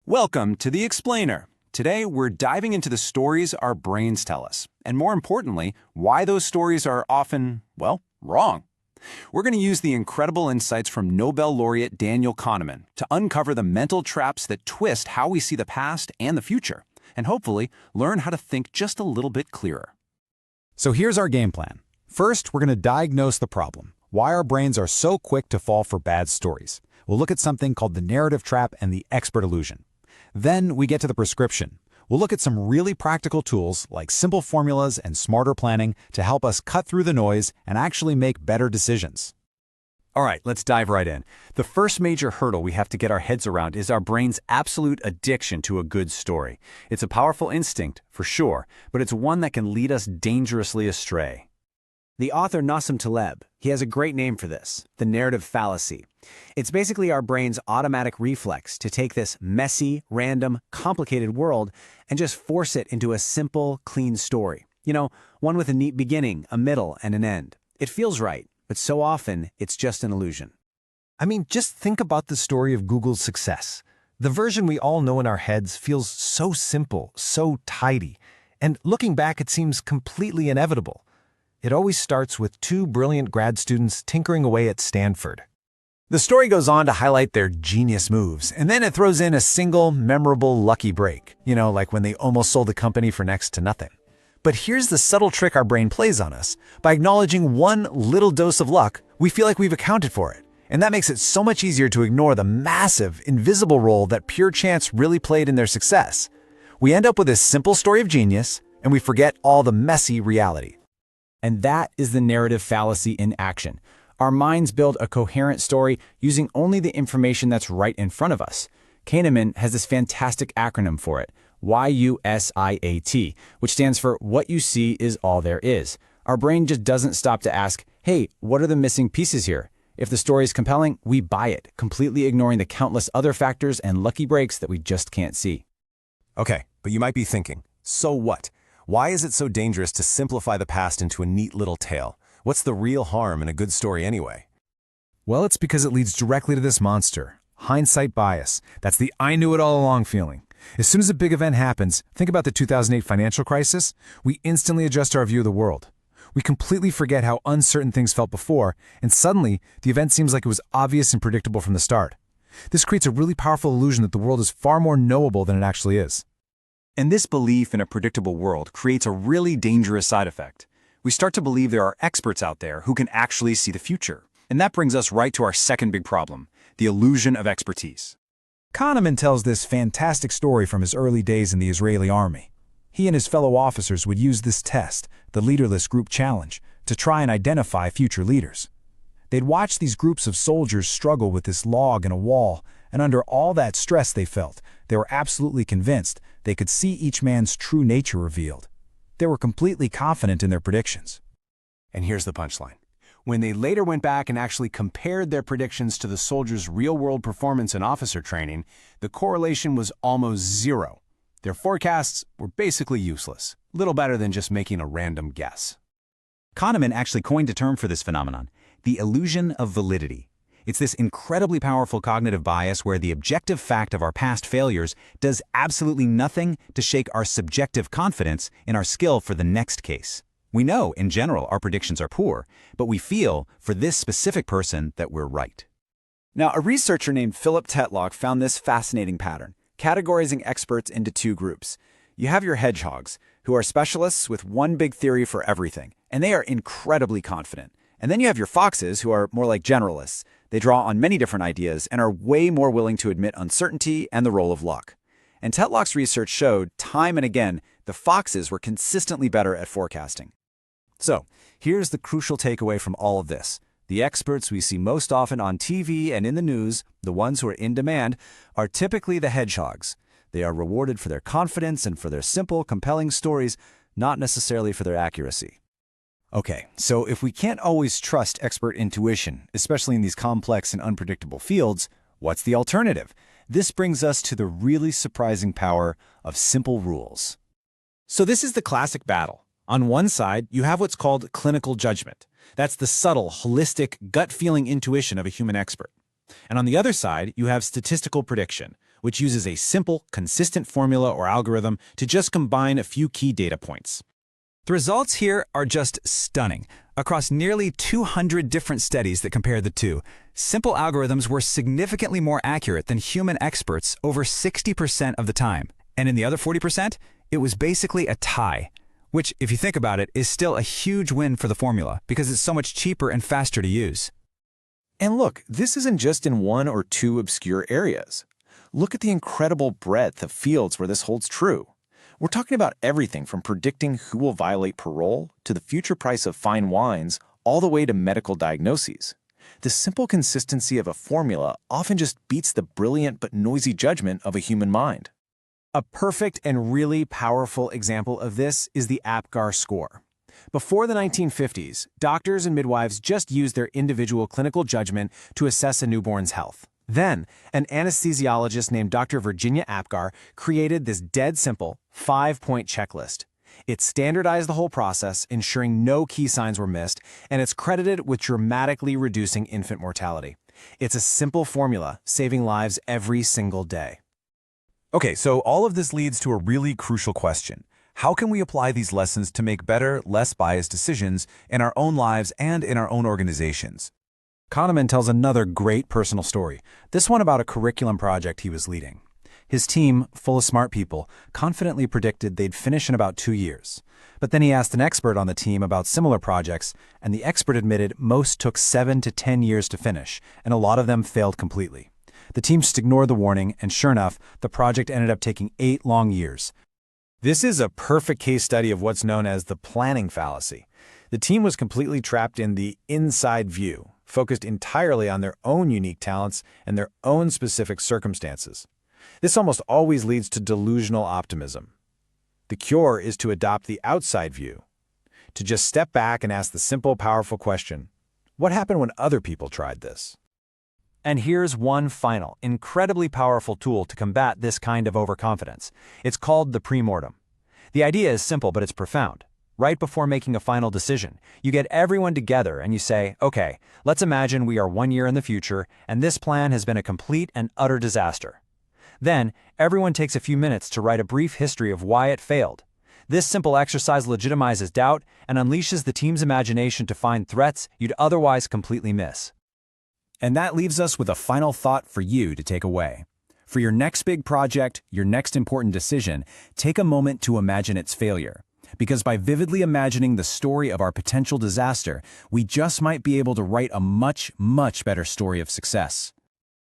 Welcome to The Explainer. Today, we're diving into the stories our brains tell us, and more importantly, why those stories are often, well, wrong. We're going to use the incredible insights from Nobel laureate Daniel Kahneman to uncover the mental traps that twist how we see the past and the future, and hopefully learn how to think just a little bit clearer. So here's our game plan. First, we're going to diagnose the problem, why our brains are so quick to fall for bad stories. We'll look at something called the narrative trap and the expert illusion. Then we get to the prescription. We'll look at some really practical tools like simple formulas and smarter planning to help us cut through the noise and actually make better decisions. All right, let's dive right in. The first major hurdle we have to get our heads around is our brain's absolute addiction to a good story. It's a powerful instinct, for sure, but it's one that can lead us dangerously astray. The author Nassim Taleb, he has a great name for this, the narrative fallacy. It's basically our brain's automatic reflex to take this messy, random, complicated world and just force it into a simple, clean story. You know, one with a neat beginning, a middle, and an end. It feels right, but so often it's just an illusion. I mean, just think about the story of Google's success. The version we all know in our heads feels so simple, so tidy, and looking back it seems completely inevitable. It always starts with two brilliant grad students tinkering away at Stanford. The story goes on to highlight their genius moves, and then it throws in a single, memorable, lucky break. You know, like when they almost sold the company for next to nothing. But here's the subtle trick our brain plays on us. By acknowledging one little dose of luck, we feel like we've accounted for it. And that makes it so much easier to ignore the massive, invisible role that pure chance really played in their success. We end up with this simple story of genius, and we forget all the messy reality. And that is the narrative fallacy in action. Our minds build a coherent story using only the information that's right in front of us. Kahneman has this fantastic acronym for it, YUSIAT, which stands for What You See Is All There Is. Our brain just doesn't stop to ask, hey, what are the missing pieces here? If the story is compelling, we buy it, completely ignoring the countless other factors and lucky breaks that we just can't see. Okay, but you might be thinking, so what? Why is it so dangerous to simplify the past into a neat little tale? What's the real harm in a good story anyway? Well, it's because it leads directly to this monster, hindsight bias. That's the I knew it all along feeling. As soon as a big event happens, think about the 2008 financial crisis, we instantly adjust our view of the world. We completely forget how uncertain things felt before, and suddenly, the event seems like it was obvious and predictable from the start. This creates a really powerful illusion that the world is far more knowable than it actually is. And this belief in a predictable world creates a really dangerous side effect. We start to believe there are experts out there who can actually see the future. And that brings us right to our second big problem, the illusion of expertise. Kahneman tells this fantastic story from his early days in the Israeli army. He and his fellow officers would use this test, the leaderless group challenge, to try and identify future leaders. They'd watch these groups of soldiers struggle with this log in a wall, and under all that stress they felt, they were absolutely convinced they could see each man's true nature revealed. They were completely confident in their predictions. And here's the punchline. When they later went back and actually compared their predictions to the soldiers' real-world performance in officer training, the correlation was almost zero. Their forecasts were basically useless, little better than just making a random guess. Kahneman actually coined a term for this phenomenon, the illusion of validity. It's this incredibly powerful cognitive bias where the objective fact of our past failures does absolutely nothing to shake our subjective confidence in our skill for the next case. We know, in general, our predictions are poor, but we feel, for this specific person, that we're right. Now, a researcher named Philip Tetlock found this fascinating pattern, categorizing experts into two groups. You have your hedgehogs, who are specialists with one big theory for everything, and they are incredibly confident. And then you have your foxes, who are more like generalists. They draw on many different ideas and are way more willing to admit uncertainty and the role of luck. And Tetlock's research showed, time and again, the foxes were consistently better at forecasting. So, here's the crucial takeaway from all of this. The experts we see most often on TV and in the news, the ones who are in demand, are typically the hedgehogs. They are rewarded for their confidence and for their simple, compelling stories, not necessarily for their accuracy. Okay, so if we can't always trust expert intuition, especially in these complex and unpredictable fields, what's the alternative? This brings us to the really surprising power of simple rules. So this is the classic battle. On one side, you have what's called clinical judgment. That's the subtle, holistic, gut-feeling intuition of a human expert. And on the other side, you have statistical prediction, which uses a simple, consistent formula or algorithm to just combine a few key data points. The results here are just stunning. Across nearly 200 different studies that compare the two, simple algorithms were significantly more accurate than human experts over 60% of the time. And in the other 40%, it was basically a tie, which, if you think about it, is still a huge win for the formula because it's so much cheaper and faster to use. And look, this isn't just in one or two obscure areas. Look at the incredible breadth of fields where this holds true. We're talking about everything from predicting who will violate parole to the future price of fine wines, all the way to medical diagnoses. The simple consistency of a formula often just beats the brilliant but noisy judgment of a human mind. A perfect and really powerful example of this is the APGAR score. Before the 1950s, doctors and midwives just used their individual clinical judgment to assess a newborn's health. Then, an anesthesiologist named Dr. Virginia APGAR created this dead simple 5-point checklist. It standardized the whole process, ensuring no key signs were missed, and it's credited with dramatically reducing infant mortality. It's a simple formula, saving lives every single day. Okay, so all of this leads to a really crucial question. How can we apply these lessons to make better, less biased decisions in our own lives and in our own organizations? Kahneman tells another great personal story, this one about a curriculum project he was leading. His team, full of smart people, confidently predicted they'd finish in about 2 years. But then he asked an expert on the team about similar projects, and the expert admitted most took 7 to 10 years to finish, and a lot of them failed completely. The team just ignored the warning, and sure enough, the project ended up taking 8 long years. This is a perfect case study of what's known as the planning fallacy. The team was completely trapped in the inside view, focused entirely on their own unique talents and their own specific circumstances. This almost always leads to delusional optimism. The cure is to adopt the outside view, to just step back and ask the simple, powerful question, what happened when other people tried this? And here's one final, incredibly powerful tool to combat this kind of overconfidence. It's called the pre-mortem. The idea is simple, but it's profound. Right before making a final decision, you get everyone together and you say, okay, let's imagine we are 1 year in the future and this plan has been a complete and utter disaster. Then, everyone takes a few minutes to write a brief history of why it failed. This simple exercise legitimizes doubt and unleashes the team's imagination to find threats you'd otherwise completely miss. And that leaves us with a final thought for you to take away. For your next big project, your next important decision, take a moment to imagine its failure. Because by vividly imagining the story of our potential disaster, we just might be able to write a much, much better story of success.